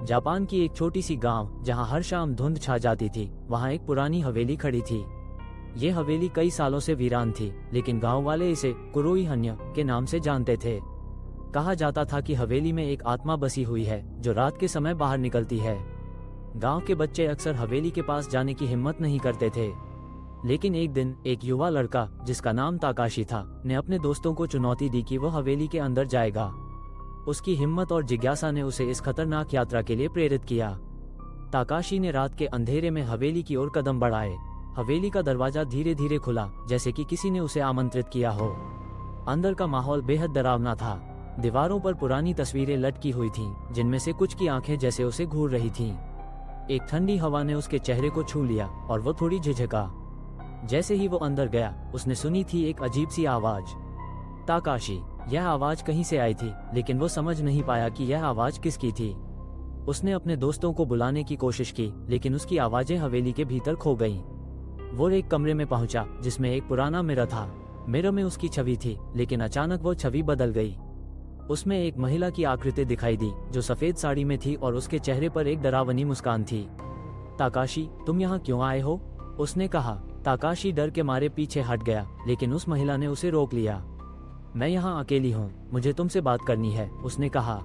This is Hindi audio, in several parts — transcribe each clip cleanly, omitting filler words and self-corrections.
जापान की एक छोटी सी गांव जहां हर शाम धुंध छा जाती थी, वहां एक पुरानी हवेली खड़ी थी। ये हवेली कई सालों से वीरान थी, लेकिन गांव वाले इसे कुरोई हन्य के नाम से जानते थे। कहा जाता था कि हवेली में एक आत्मा बसी हुई है जो रात के समय बाहर निकलती है। गांव के बच्चे अक्सर हवेली के पास जाने की हिम्मत नहीं करते थे, लेकिन एक दिन एक युवा लड़का जिसका नाम ताकाशी था ने अपने दोस्तों को चुनौती दी कि वह हवेली के अंदर जाएगा। उसकी हिम्मत और जिज्ञासा ने उसे इस खतरनाक यात्रा के लिए प्रेरित किया। ताकाशी ने रात के अंधेरे में हवेली की ओर कदम बढ़ाए। हवेली का दरवाजा धीरे धीरे खुला, जैसे कि किसी ने उसे आमंत्रित किया हो। अंदर का माहौल बेहद डरावना था। दीवारों पर पुरानी तस्वीरें लटकी हुई थीं, जिनमें से कुछ की आंखें जैसे उसे घूर रही थीं। एक ठंडी हवा ने उसके चेहरे को छू लिया और वो थोड़ी झिझका। जैसे ही वो अंदर गया, उसने सुनी थी एक अजीब सी आवाज। ताकाशी, यह आवाज कहीं से आई थी, लेकिन वो समझ नहीं पाया कि यह आवाज किसकी थी। उसने अपने दोस्तों को बुलाने की कोशिश की, लेकिन उसकी आवाजें हवेली के भीतर खो गईं। वो एक कमरे में पहुंचा जिसमें एक पुराना मिरर था। मिरर में उसकी छवि थी, लेकिन अचानक वो छवि बदल गई। उसमें एक महिला की आकृति दिखाई दी जो सफेद साड़ी में थी और उसके चेहरे पर एक डरावनी मुस्कान थी। ताकाशी, तुम यहाँ क्यों आए हो? उसने कहा। ताकाशी डर के मारे पीछे हट गया, लेकिन उस महिला ने उसे रोक लिया। मैं यहाँ अकेली हूँ, मुझे तुमसे बात करनी है, उसने कहा।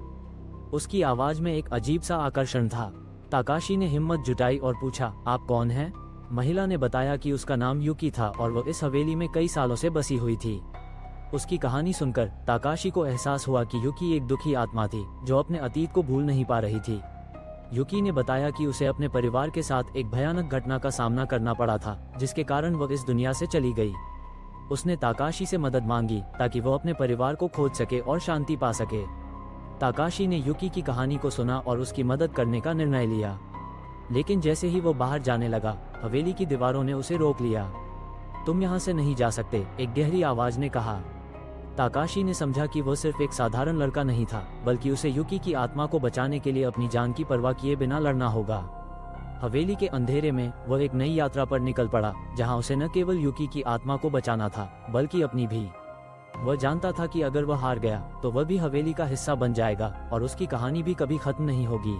उसकी आवाज में एक अजीब सा आकर्षण था। ताकाशी ने हिम्मत जुटाई और पूछा, आप कौन हैं? महिला ने बताया कि उसका नाम युकी था और वो इस हवेली में कई सालों से बसी हुई थी। उसकी कहानी सुनकर ताकाशी को एहसास हुआ कि युकी एक दुखी आत्मा थी जो अपने अतीत को भूल नहीं पा रही थी। युकी ने बताया कि उसे अपने परिवार के साथ एक भयानक घटना का सामना करना पड़ा था, जिसके कारण वो इस दुनिया से चली गई। उसने ताकाशी से मदद मांगी ताकि वो अपने परिवार को खोज सके और शांति पा सके। ताकाशी ने युकी की कहानी को सुना और उसकी मदद करने का निर्णय लिया, लेकिन जैसे ही वो बाहर जाने लगा, हवेली की दीवारों ने उसे रोक लिया। तुम यहाँ से नहीं जा सकते, एक गहरी आवाज ने कहा। ताकाशी ने समझा कि वो सिर्फ एक साधारण लड़का नहीं था, बल्कि उसे युकी की आत्मा को बचाने के लिए अपनी जान की परवाह किए बिना लड़ना होगा। हवेली के अंधेरे में वो एक नई यात्रा पर निकल पड़ा, जहां उसे न केवल युकी की आत्मा को बचाना था, बल्कि अपनी भी। वह जानता था कि अगर वह हार गया तो वह भी हवेली का हिस्सा बन जाएगा और उसकी कहानी भी कभी खत्म नहीं होगी।